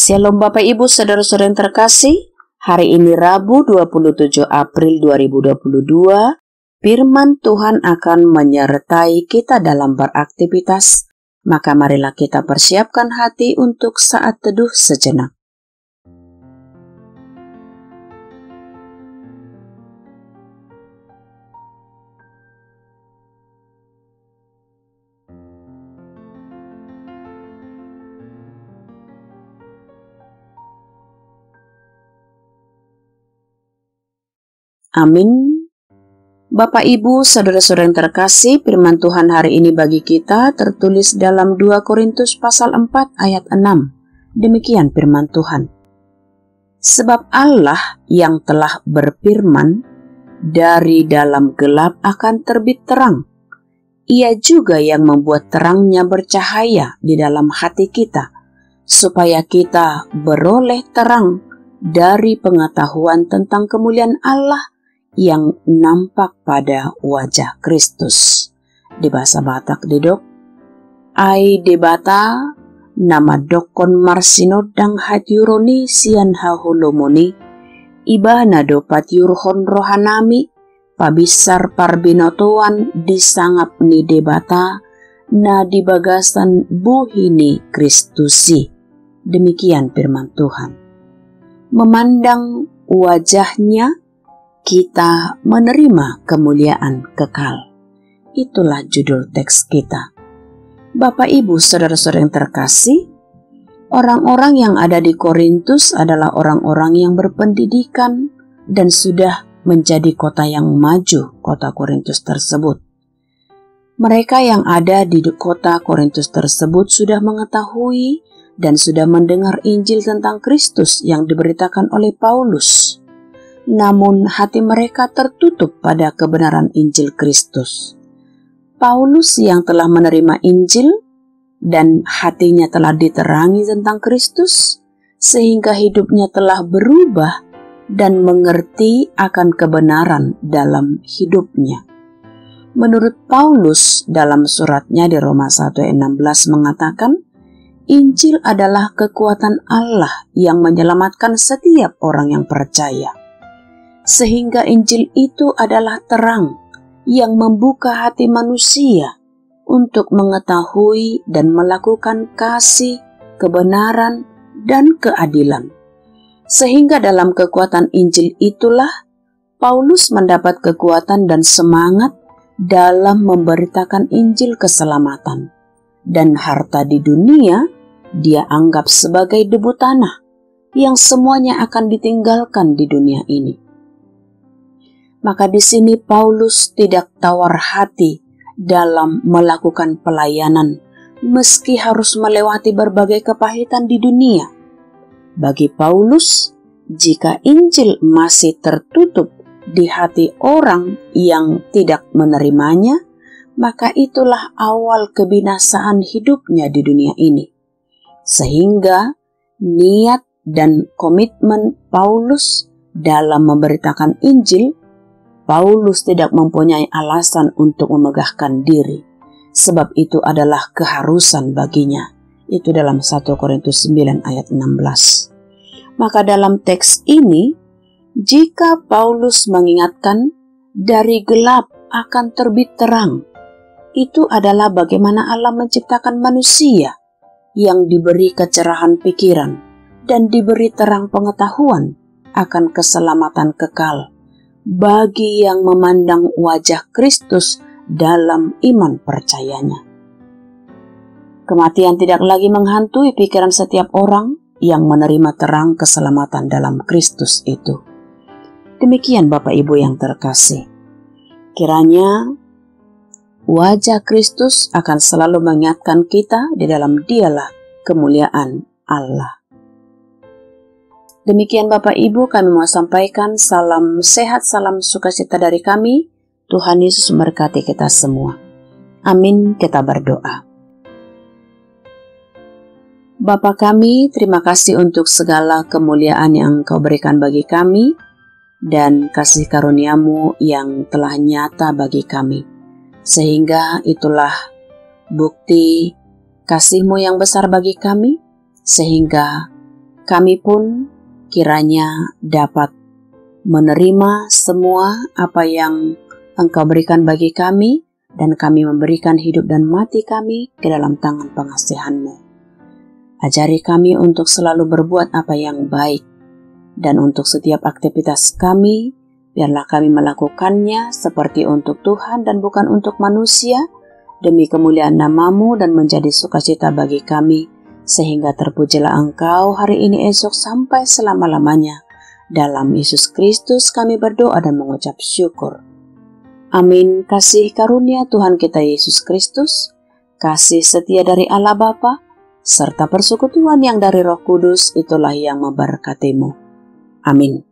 Shalom Bapak Ibu Saudara-saudara yang terkasih. Hari ini Rabu 27 April 2022, firman Tuhan akan menyertai kita dalam beraktivitas. Maka marilah kita persiapkan hati untuk saat teduh sejenak. Amin. Bapak Ibu Saudara-saudara yang terkasih, firman Tuhan hari ini bagi kita tertulis dalam 2 Korintus pasal 4 ayat 6. Demikian firman Tuhan. Sebab Allah yang telah berfirman, dari dalam gelap akan terbit terang. Ia juga yang membuat terangnya bercahaya di dalam hati kita, supaya kita beroleh terang dari pengetahuan tentang kemuliaan Allah yang nampak pada wajah Kristus. Di bahasa Batak didok, ai debata nama dokon marsino dang hatiuroni sian hahulomoni, ibana dopat yurhon rohanami, pabisar parbinotoan disangap ni debata, na dibagasan buhini Kristusi. Demikian firman Tuhan. Memandang wajahnya, kita menerima kemuliaan kekal. Itulah judul teks kita. Bapak Ibu Saudara-saudara yang terkasih, orang-orang yang ada di Korintus adalah orang-orang yang berpendidikan dan sudah menjadi kota yang maju, kota Korintus tersebut. Mereka yang ada di kota Korintus tersebut sudah mengetahui dan sudah mendengar Injil tentang Kristus yang diberitakan oleh Paulus. Namun hati mereka tertutup pada kebenaran Injil Kristus. Paulus yang telah menerima Injil dan hatinya telah diterangi tentang Kristus, sehingga hidupnya telah berubah dan mengerti akan kebenaran dalam hidupnya. Menurut Paulus dalam suratnya di Roma 1 ayat 16 mengatakan, Injil adalah kekuatan Allah yang menyelamatkan setiap orang yang percaya. Sehingga Injil itu adalah terang yang membuka hati manusia untuk mengetahui dan melakukan kasih, kebenaran, dan keadilan. Sehingga dalam kekuatan Injil itulah Paulus mendapat kekuatan dan semangat dalam memberitakan Injil keselamatan. Dan harta di dunia dia anggap sebagai debu tanah yang semuanya akan ditinggalkan di dunia ini. Maka di sini Paulus tidak tawar hati dalam melakukan pelayanan meski harus melewati berbagai kepahitan di dunia. Bagi Paulus, jika Injil masih tertutup di hati orang yang tidak menerimanya, maka itulah awal kebinasaan hidupnya di dunia ini. Sehingga niat dan komitmen Paulus dalam memberitakan Injil, Paulus tidak mempunyai alasan untuk memegahkan diri, sebab itu adalah keharusan baginya. Itu dalam 1 Korintus 9 ayat 16. Maka dalam teks ini, jika Paulus mengingatkan dari gelap akan terbit terang, itu adalah bagaimana Allah menciptakan manusia yang diberi kecerahan pikiran dan diberi terang pengetahuan akan keselamatan kekal bagi yang memandang wajah Kristus dalam iman percayanya. Kematian tidak lagi menghantui pikiran setiap orang yang menerima terang keselamatan dalam Kristus itu. Demikian Bapak Ibu yang terkasih. Kiranya wajah Kristus akan selalu mengingatkan kita di dalam Dialah kemuliaan Allah. Demikian Bapak Ibu, kami mau sampaikan salam sehat, salam sukacita dari kami. Tuhan Yesus memberkati kita semua. Amin, kita berdoa. Bapa kami, terima kasih untuk segala kemuliaan yang Engkau berikan bagi kami dan kasih karunia-Mu yang telah nyata bagi kami. Sehingga itulah bukti kasih-Mu yang besar bagi kami, sehingga kami pun kiranya dapat menerima semua apa yang Engkau berikan bagi kami, dan kami memberikan hidup dan mati kami ke dalam tangan pengasihan-Mu. Ajari kami untuk selalu berbuat apa yang baik, dan untuk setiap aktivitas kami, biarlah kami melakukannya seperti untuk Tuhan dan bukan untuk manusia, demi kemuliaan nama-Mu dan menjadi sukacita bagi kami, sehingga terpujilah Engkau hari ini, esok, sampai selama-lamanya. Dalam Yesus Kristus kami berdoa dan mengucap syukur. Amin. Kasih karunia Tuhan kita Yesus Kristus, kasih setia dari Allah Bapa, serta persekutuan yang dari Roh Kudus itulah yang memberkatimu. Amin.